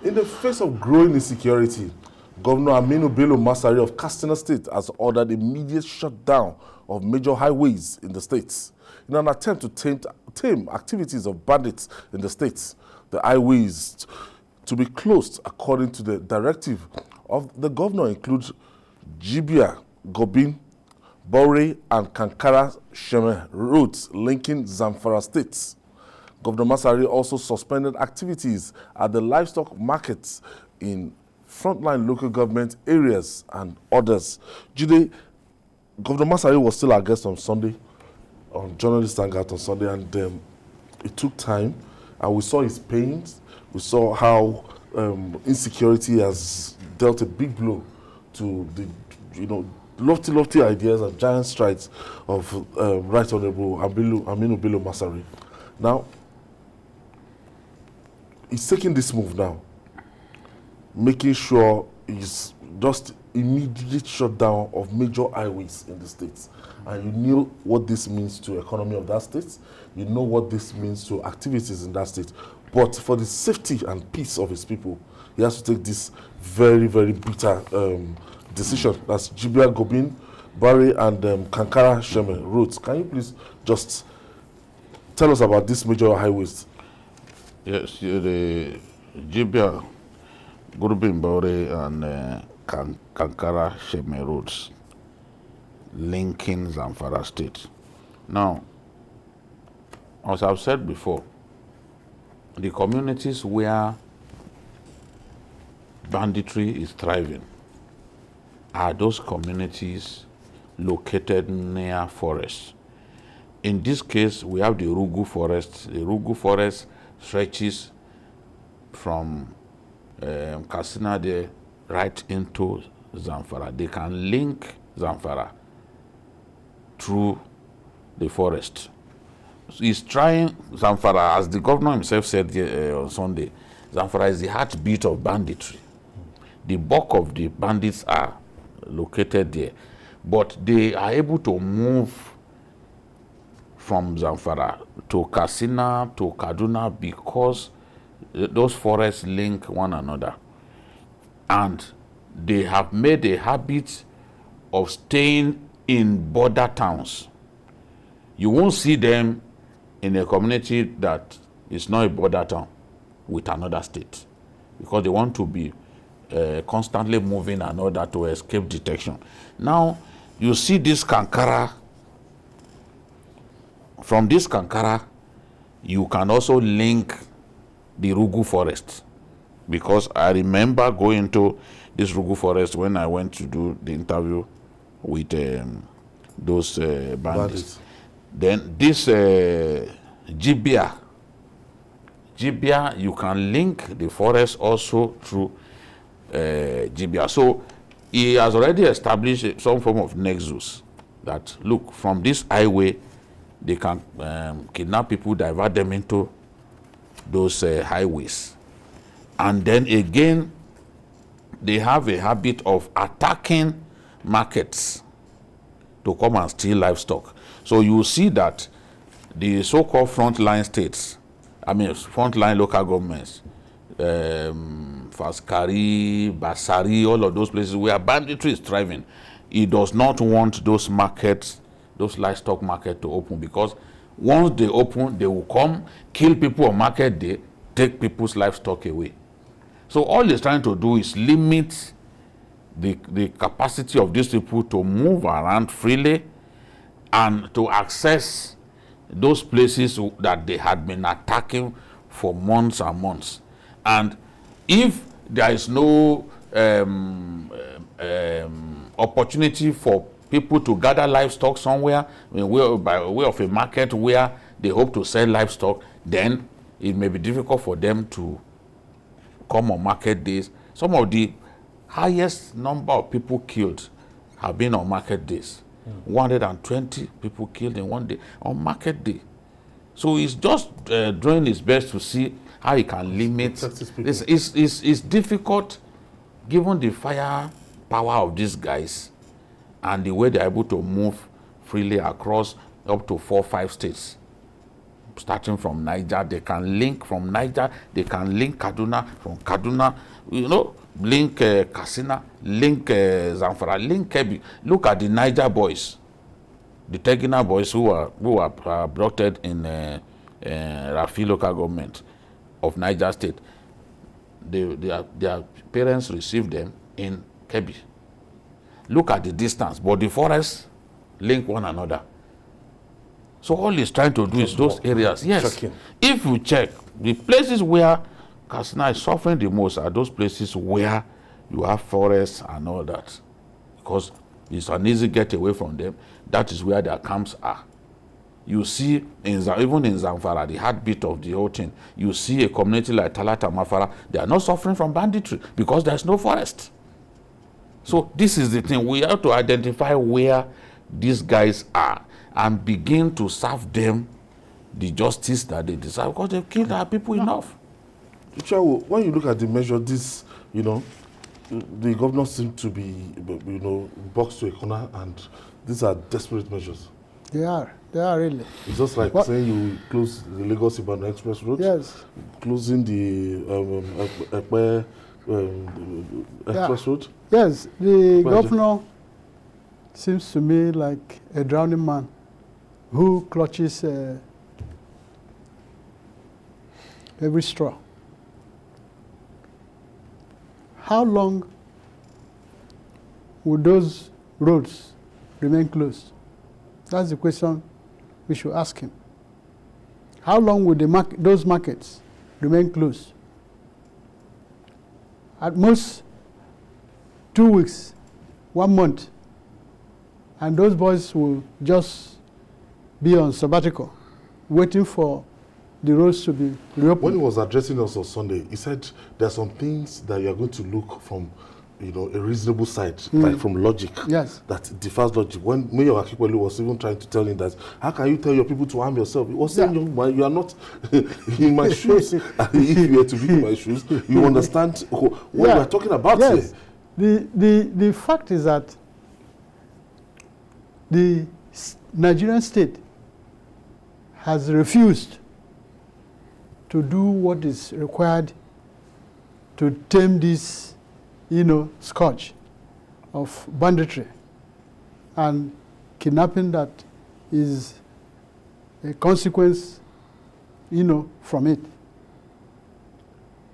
In the face of growing insecurity, Governor Aminu Bello Masari of Katsina State has ordered immediate shutdown of major highways in the states in an attempt to tame activities of bandits in the states. The highways to be closed, according to the directive of the governor, include Jibia-Gurbin Baure and Kankara-Sheme roads linking Zamfara State. Governor Masari also suspended activities at the livestock markets in frontline local government areas and others. Jude, Governor Masari was still our guest on Sunday, on Journalist Hangout on Sunday, and it took time, and we saw his pains. We saw how insecurity has dealt a big blow to the, lofty ideas and giant strides of Right Honorable Aminu Bello Masari. Now, he's taking this move now, making sure he's just immediate shutdown of major highways in the states. And you know what this means to the economy of that state. You know what this means to activities in that state. But for the safety and peace of his people, he has to take this very, very bitter decision. That's Jibia-Gurbin Baure and Kankara-Sheme roads. Can you please just tell us about these major highways? Yes, the Jibia-Gurbin Baure and Kankara-Sheme roads linking Zamfara State. Now, as I've said before, the communities where banditry is thriving are those communities located near forests. In this case, we have the Rugu forest. The Rugu forest stretches from Katsina there right into Zamfara. They can link Zamfara through the forest. He's trying Zamfara, as the governor himself said on Sunday, Zamfara is the heartbeat of banditry. The bulk of the bandits are located there, but they are able to move from Zamfara to Katsina to Kaduna because those forests link one another. And they have made a habit of staying in border towns. You won't see them in a community that is not a border town with another state because they want to be constantly moving in order to escape detection. Now, you see this Kankara. From this Kankara, you can also link the Rugu forest, because I remember going to this Rugu forest when I went to do the interview with those bandits. Then this Jibia, you can link the forest also through Jibia. So he has already established some form of nexus that, look, from this highway, they can kidnap people, divert them into those highways. And then again, they have a habit of attacking markets to come and steal livestock. So you see that the so-called frontline states, frontline local governments, Faskari, Masari, all of those places where banditry is thriving, he does not want those markets, those livestock markets to open, because once they open, they will come, kill people on market day, take people's livestock away. So all he's trying to do is limit the capacity of these people to move around freely and to access those places that they had been attacking for months and months. And if there is no opportunity for people to gather livestock somewhere by way of a market where they hope to sell livestock, then it may be difficult for them to come on market days. Some of the highest number of people killed have been on market days. 120 people killed in one day on market day. So he's just doing his best to see how he can limit. It's difficult given the firepower of these guys and the way they're able to move freely across up to 4 or 5 states. starting from Niger. They can link from Niger. They can link Kaduna, from Kaduna, you know, link Katsina, link Zamfara, link Kebbi. Look at the Niger boys, the Tegina boys who are abducted in Rafi local government of Niger State. Their parents received them in Kebbi. Look at the distance, but the forests link one another. So all he's trying to do is those areas. Yes, checking. If you check, the places where Katsina is suffering the most are those places where you have forests and all that. Because it's an easy get away from them. That is where their camps are. You see, even in Zamfara, the heartbeat of the whole thing, you see a community like Talata Mafara, they are not suffering from banditry because there's no forest. So this is the thing. We have to identify where these guys are and begin to serve them the justice that they deserve, because they've killed our people enough. When you look at the measure, this, you know, the governors seem to be, you know, boxed to a corner, and these are desperate measures. They are really. It's just like saying you close the Lagos-Ibadan Express Road. Yes. Closing the Express Road. Yes, the governor seems to me like a drowning man who clutches every straw. How long will those roads remain closed? That's the question we should ask him. How long will those markets remain closed? At most 2 weeks, 1 month, and those boys will just be on sabbatical, waiting for the roads to be reopened. When he was addressing us on Sunday, he said there are some things that you are going to look from, you know, a reasonable side, like from logic. Yes. That defies logic. When Mayor Akipoli was even trying to tell him that, how can you tell your people to arm yourself? He was saying, you are not in my shoes. If you were to be in my shoes, you understand what we are talking about here. The fact is that the Nigerian state has refused to do what is required to tame this, you know, scourge of banditry and kidnapping that is a consequence, you know, from it.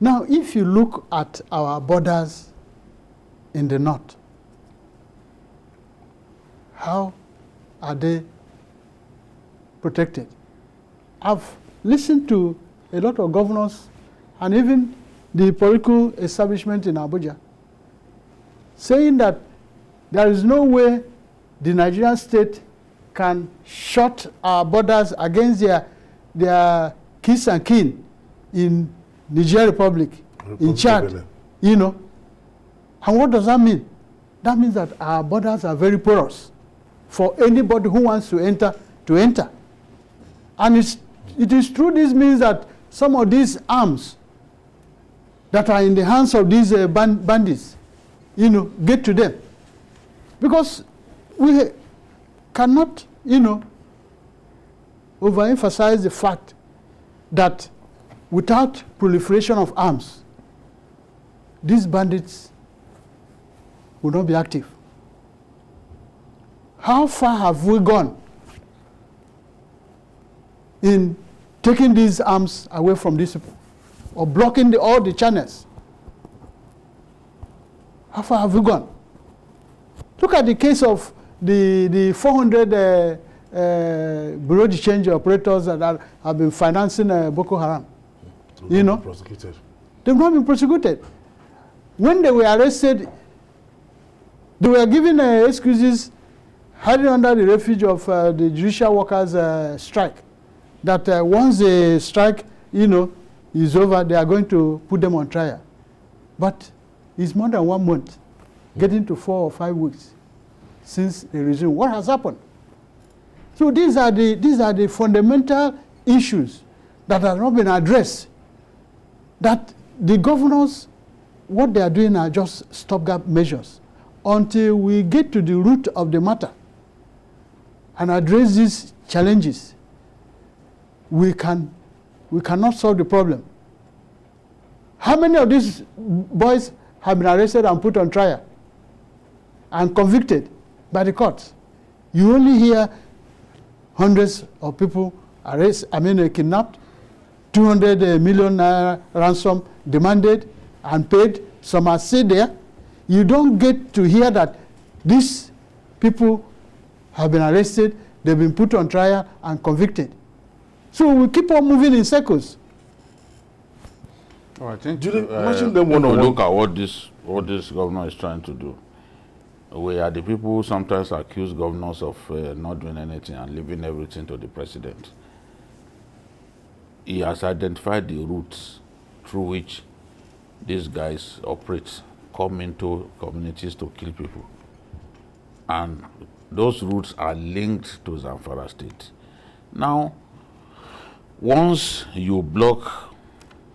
Now, if you look at our borders in the north, how are they protected? I've listened to a lot of governors and even the political establishment in Abuja saying that there is no way the Nigerian state can shut our borders against their kids and kin in Niger Republic, in Chad, you know. And what does that mean? That means that our borders are very porous for anybody who wants to enter, to enter. And it is true, this means that some of these arms that are in the hands of these bandits, you know, get to them. Because we cannot, you know, overemphasize the fact that without proliferation of arms, these bandits will not be active. How far have we gone in taking these arms away from these people or blocking all the channels? How far have we gone? Look at the case of the 400 bureau de change operators that have been financing Boko Haram. You know, prosecuted. They've not been prosecuted. When they were arrested, they were given excuses hiding under the refuge of the judicial workers' strike. That once the strike, you know, is over, they are going to put them on trial. But it's more than 1 month, getting to 4 or 5 weeks since they resumed. What has happened? So these are the fundamental issues that have not been addressed. That the governors, what they are doing are just stopgap measures until we get to the root of the matter and address these challenges. we cannot solve the problem. How many of these boys have been arrested and put on trial and convicted by the courts? You only hear hundreds of people kidnapped, 200 million ransom demanded and paid. Some are still there. You don't get to hear that these people have been arrested, they've been put on trial and convicted. So we keep on moving in circles. Oh, I think imagine them one-on-one. look at what this governor is trying to do. We are the people who sometimes accuse governors of not doing anything and leaving everything to the president. He has identified the routes through which these guys operate, come into communities to kill people. And those routes are linked to Zamfara State. Now, once you block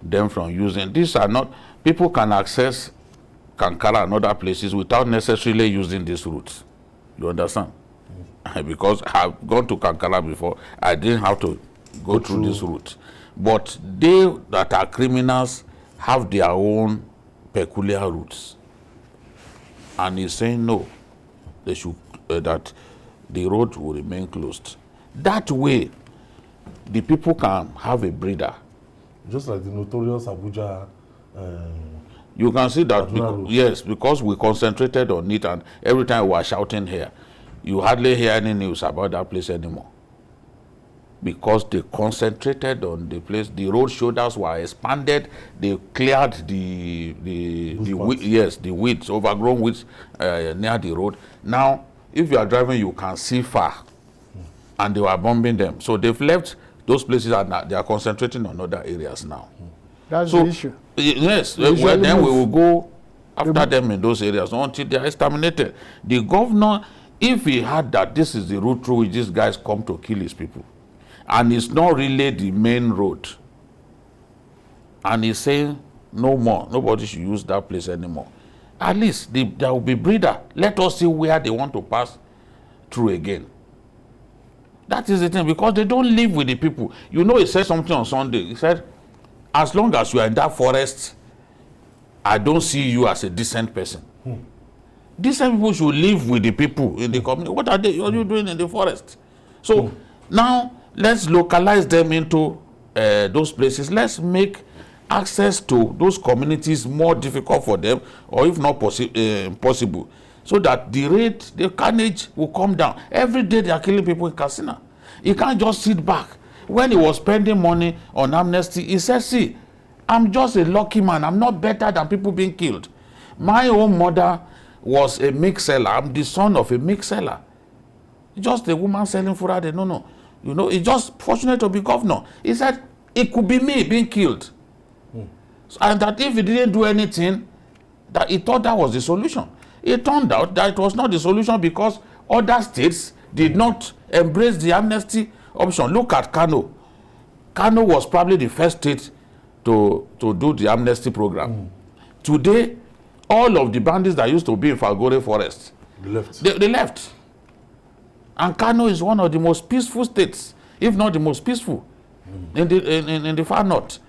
them from using, these are not, people can access Kankara and other places without necessarily using these routes. You understand? Because I've gone to Kankara before, I didn't have to go through this route. But they that are criminals have their own peculiar routes. And he's saying no, they should, that the road will remain closed. That way, the people can have a breather. Just like the notorious Abuja. You can see that, yes, because we concentrated on it, and every time we are shouting here, you hardly hear any news about that place anymore. Because they concentrated on the place, the road shoulders were expanded, they cleared the weeds, overgrown weeds near the road. Now, if you are driving, you can see far, and they were bombing them. So they've left those places, and they are concentrating on other areas now. That's the issue. Yes, well, then we will go after them in those areas until they are exterminated. The governor, if he had that this is the route through which these guys come to kill his people, and it's not really the main road, and he's saying no more, nobody should use that place anymore, at least there will be breather. Let us see where they want to pass through again. That is the thing, because they don't live with the people. You know, he said something on Sunday. He said, as long as you are in that forest, I don't see you as a decent person. Decent people should live with the people in the community. What are you doing in the forest? So now let's localize them into those places. Let's make access to those communities more difficult for them, or if not possible, so that the carnage will come down. Every day they are killing people in Katsina. You can't just sit back. When he was spending money on amnesty, he said, see, I'm just a lucky man. I'm not better than people being killed. My own mother was a milk seller. I'm the son of a milk seller. Just a woman selling furade. No. You know, it's just fortunate to be governor. He said, it could be me being killed. And that if he didn't do anything, that he thought that was the solution. It turned out that it was not the solution, because other states did not embrace the amnesty option. Look at Kano. Kano was probably the first state to do the amnesty program. Today, all of the bandits that used to be in Falgore Forest, they left. And Kano is one of the most peaceful states, if not the most peaceful, in the far north.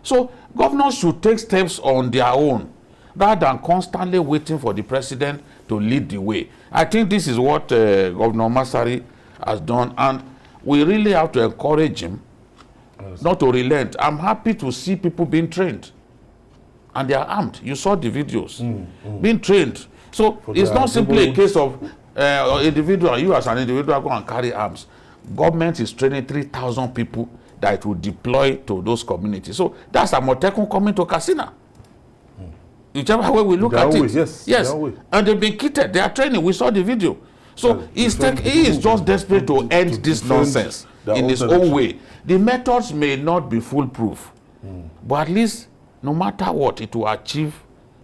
So governors should take steps on their own, rather than constantly waiting for the president to lead the way. I think this is what Governor Masari has done, and we really have to encourage him not to relent. I'm happy to see people being trained, and they are armed. You saw the videos being trained. So it's not simply a case of individual, you as an individual go and carry arms. Government is training 3,000 people that it will deploy to those communities. So that's Amotekun coming to Katsina. Whichever way we look at it. Yes. And they've been kitted. They are training. We saw the video. So he is just desperate to end this nonsense in his own way. The methods may not be foolproof, but at least no matter what, it will achieve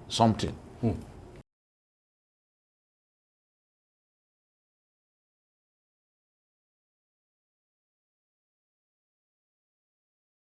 something.